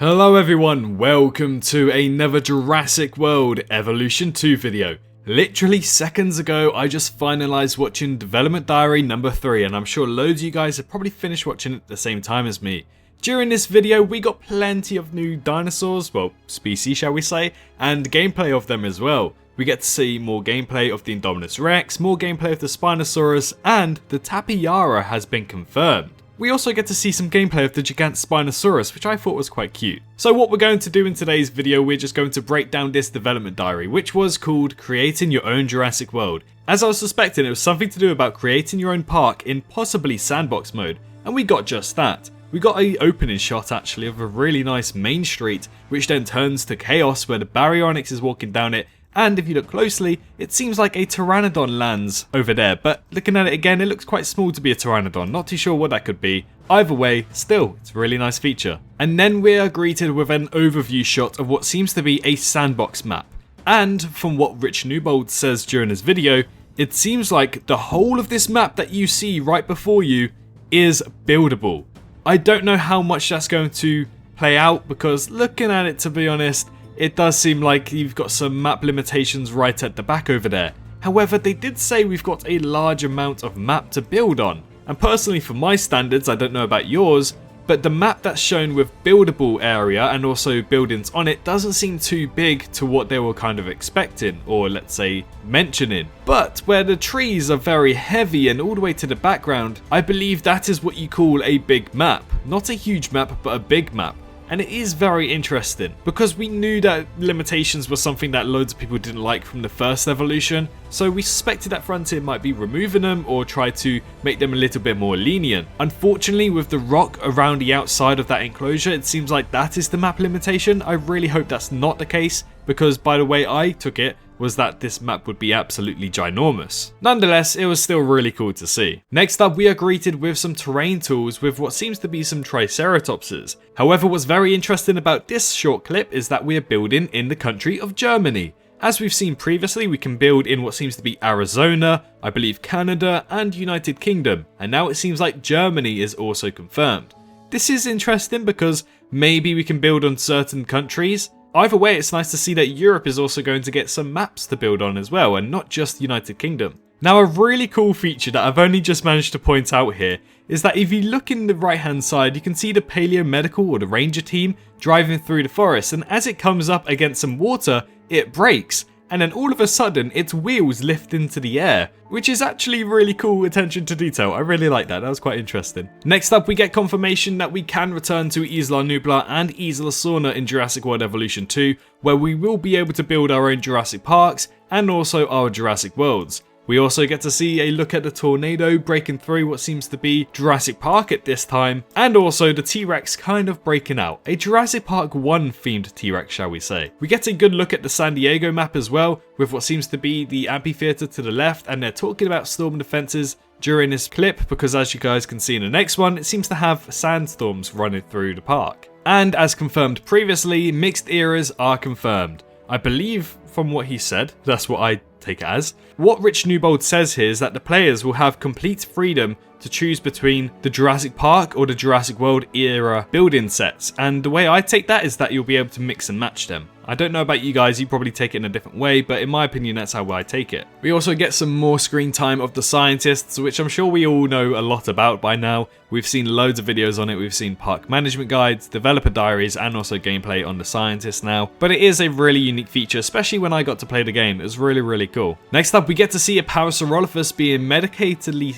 Hello everyone, welcome to another Jurassic World Evolution 2 video. Literally seconds ago I just finalised watching Development Diary number 3 and I'm sure loads of you guys have probably finished watching it at the same time as me. During this video we got plenty of new dinosaurs, well species shall we say, and gameplay of them as well. We get to see more gameplay of the Indominus Rex, more gameplay of the Spinosaurus, and the Tapejara has been confirmed. We also get to see some gameplay of the gigantic Spinosaurus, which I thought was quite cute. So what we're going to do in today's video, we're just going to break down this development diary, which was called Creating Your Own Jurassic World. As I was suspecting, it was something to do about creating your own park in possibly sandbox mode, and we got just that. We got an opening shot actually of a really nice main street, which then turns to chaos where the Baryonyx is walking down it. And if you look closely, it seems like a Pteranodon lands over there, but looking at it again, it looks quite small to be a Pteranodon, not too sure what that could be. Either way, still, it's a really nice feature. And then we are greeted with an overview shot of what seems to be a sandbox map. And from what Rich Newbold says during his video, it seems like the whole of this map that you see right before you is buildable. I don't know how much that's going to play out, because looking at it, to be honest, it does seem like you've got some map limitations right at the back over there. However, they did say we've got a large amount of map to build on. And personally, for my standards, I don't know about yours, but the map that's shown with buildable area and also buildings on it doesn't seem too big to what they were kind of expecting, or let's say mentioning. But where the trees are very heavy and all the way to the background, I believe that is what you call a big map. Not a huge map, but a big map. And it is very interesting, because we knew that limitations were something that loads of people didn't like from the first evolution, so we suspected that Frontier might be removing them or try to make them a little bit more lenient. Unfortunately, with the rock around the outside of that enclosure, it seems like that is the map limitation. I really hope that's not the case, because by the way I took it, was that this map would be absolutely ginormous. Nonetheless, it was still really cool to see. Next up, we are greeted with some terrain tools with what seems to be some Triceratopses. However, what's very interesting about this short clip is that we are building in the country of Germany. As we've seen previously, we can build in what seems to be Arizona, I believe Canada, and United Kingdom, and now it seems like Germany is also confirmed. This is interesting because maybe we can build on certain countries. Either way, it's nice to see that Europe is also going to get some maps to build on as well, and not just United Kingdom. Now, a really cool feature that I've only just managed to point out here is that if you look in the right hand side, you can see the paleomedical or the ranger team driving through the forest, and as it comes up against some water, it breaks. And then all of a sudden, its wheels lift into the air, which is actually really cool attention to detail. I really like that, that was quite interesting. Next up, we get confirmation that we can return to Isla Nublar and Isla Sorna in Jurassic World Evolution 2, where we will be able to build our own Jurassic Parks and also our Jurassic Worlds. We also get to see a look at the tornado breaking through what seems to be Jurassic Park at this time, and also the T-Rex kind of breaking out. A Jurassic Park 1 themed T-Rex, shall we say. We get a good look at the San Diego map as well, with what seems to be the amphitheater to the left, and they're talking about storming the fences during this clip, because as you guys can see in the next one, it seems to have sandstorms running through the park. And as confirmed previously, mixed eras are confirmed. I believe from what he said, that's what I take it as. What Rich Newbold says here is that the players will have complete freedom to choose between the Jurassic Park or the Jurassic World era building sets, and the way I take that is that you'll be able to mix and match them. I don't know about you guys, you probably take it in a different way, but in my opinion that's how I take it. We also get some more screen time of the scientists, which I'm sure we all know a lot about by now. We've seen loads of videos on it, we've seen park management guides, developer diaries, and also gameplay on the scientists now. But it is a really unique feature, especially when I got to play the game. It was really cool. Next up, we get to see a Parasaurolophus being medicatedly,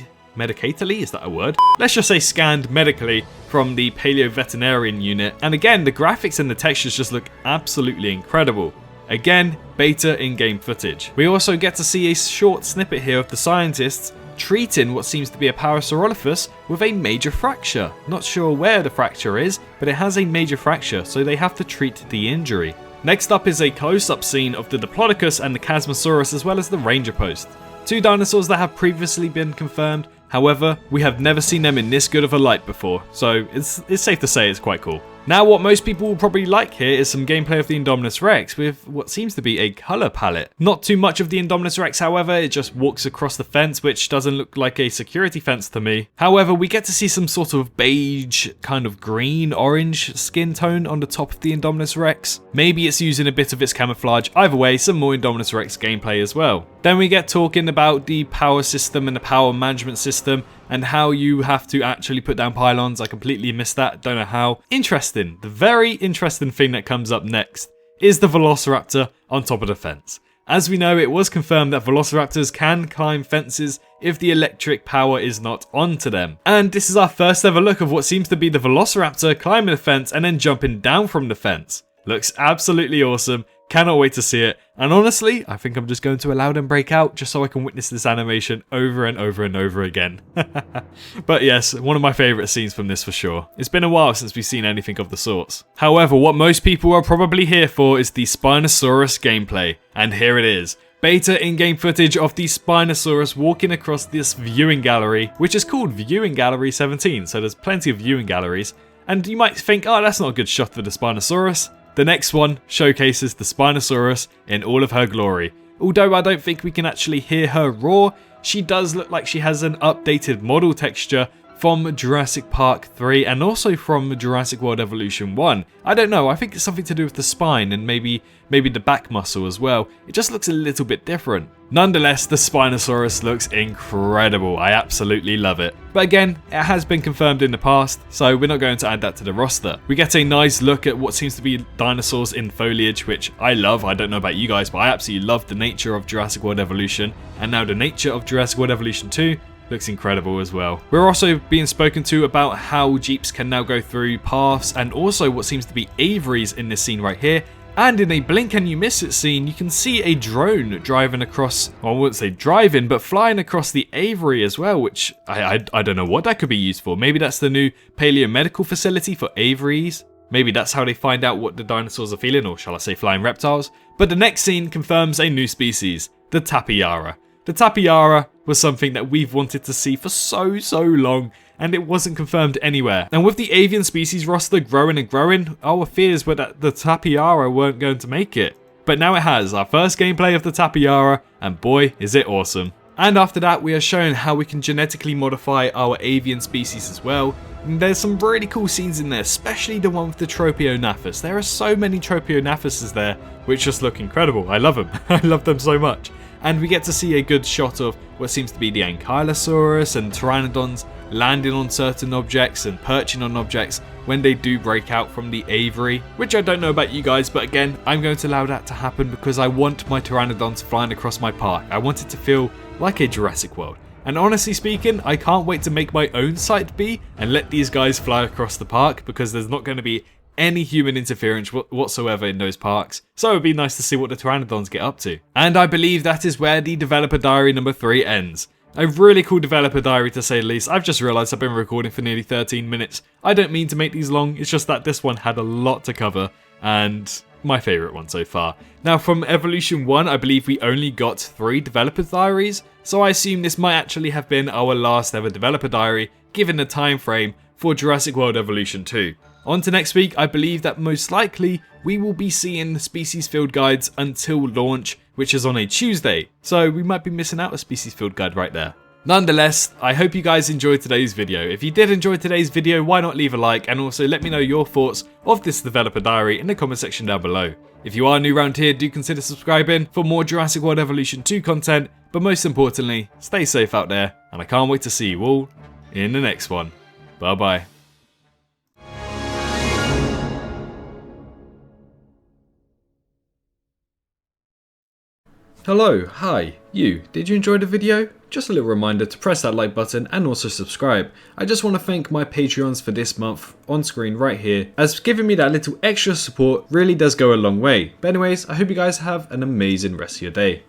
is that a word? Let's just say scanned medically from the paleoveterinarian unit. And again, the graphics and the textures just look absolutely incredible. Again, beta in-game footage. We also get to see a short snippet here of the scientists treating what seems to be a Parasaurolophus with a major fracture. Not sure where the fracture is, but it has a major fracture, so they have to treat the injury. Next up is a close-up scene of the Diplodocus and the Chasmosaurus, as well as the Ranger Post. Two dinosaurs that have previously been confirmed. However, we have never seen them in this good of a light before, so it's safe to say it's quite cool. Now what most people will probably like here is some gameplay of the Indominus Rex with what seems to be a colour palette. Not too much of the Indominus Rex, however, it just walks across the fence, which doesn't look like a security fence to me. However, we get to see some sort of beige, kind of green, orange skin tone on the top of the Indominus Rex. Maybe it's using a bit of its camouflage. Either way, some more Indominus Rex gameplay as well. Then we get talking about the power system and the power management system and how you have to actually put down pylons. I completely missed that, don't know how. Interesting. The very interesting thing that comes up next is the Velociraptor on top of the fence. As we know, it was confirmed that Velociraptors can climb fences if the electric power is not onto them. And this is our first ever look of what seems to be the Velociraptor climbing the fence and then jumping down from the fence. Looks absolutely awesome. Cannot wait to see it. And honestly, I think I'm just going to allow them break out just so I can witness this animation over and over and over again. But yes, one of my favourite scenes from this for sure. It's been a while since we've seen anything of the sorts. However, what most people are probably here for is the Spinosaurus gameplay. And here it is. Beta in-game footage of the Spinosaurus walking across this viewing gallery, which is called Viewing Gallery 17, so there's plenty of viewing galleries. And you might think, oh, that's not a good shot for the Spinosaurus. The next one showcases the Spinosaurus in all of her glory. Although I don't think we can actually hear her roar, she does look like she has an updated model texture from Jurassic Park 3 and also from Jurassic World Evolution 1. I don't know, I think it's something to do with the spine and maybe the back muscle as well. It just looks a little bit different. Nonetheless, the Spinosaurus looks incredible. I absolutely love it. But again, it has been confirmed in the past, so we're not going to add that to the roster. We get a nice look at what seems to be dinosaurs in foliage, which I love. I don't know about you guys, but I absolutely love the nature of Jurassic World Evolution. And now the nature of Jurassic World Evolution 2 looks incredible as well. We're also being spoken to about how Jeeps can now go through paths and also what seems to be aviaries in this scene right here. And in a blink and you miss it scene, you can see a drone driving across, well, I wouldn't say driving, but flying across the aviary as well, which I don't know what that could be used for. Maybe that's the new paleomedical facility for aviaries. Maybe that's how they find out what the dinosaurs are feeling, or shall I say flying reptiles. But the next scene confirms a new species, the Tapejara. The Tapejara was something that we've wanted to see for so long, and it wasn't confirmed anywhere. And with the avian species roster growing and growing, our fears were that the Tapejara weren't going to make it. But now it has, our first gameplay of the Tapejara, and boy is it awesome. And after that we are shown how we can genetically modify our avian species as well. And there's some really cool scenes in there, especially the one with the Tropionaphus. There are so many Tropionaphuses there, which just look incredible. I love them. I love them so much. And we get to see a good shot of what seems to be the Ankylosaurus and Pteranodons landing on certain objects and perching on objects when they do break out from the aviary, which I don't know about you guys, but again, I'm going to allow that to happen because I want my Pteranodons flying across my park. I want it to feel like a Jurassic World. And honestly speaking, I can't wait to make my own Site B and let these guys fly across the park because there's not going to be any human interference whatsoever in those parks. So it would be nice to see what the Pteranodons get up to. And I believe that is where the developer diary number 3 ends. A really cool developer diary to say the least. I've just realised I've been recording for nearly 13 minutes. I don't mean to make these long, it's just that this one had a lot to cover and my favourite one so far. Now from Evolution 1 I believe we only got 3 developer diaries, so I assume this might actually have been our last ever developer diary given the time frame for Jurassic World Evolution 2. On to next week, I believe that most likely we will be seeing the species field guides until launch, which is on a Tuesday, so we might be missing out a species field guide right there. Nonetheless, I hope you guys enjoyed today's video. If you did enjoy today's video, why not leave a like and also let me know your thoughts of this developer diary in the comment section down below. If you are new around here, do consider subscribing for more Jurassic World Evolution 2 content, but most importantly, stay safe out there, and I can't wait to see you all in the next one. Bye bye. Hello, hi, you. Did you enjoy the video? Just a little reminder to press that like button and also subscribe. I just want to thank my Patreons for this month on screen right here, as giving me that little extra support really does go a long way. But anyways, I hope you guys have an amazing rest of your day.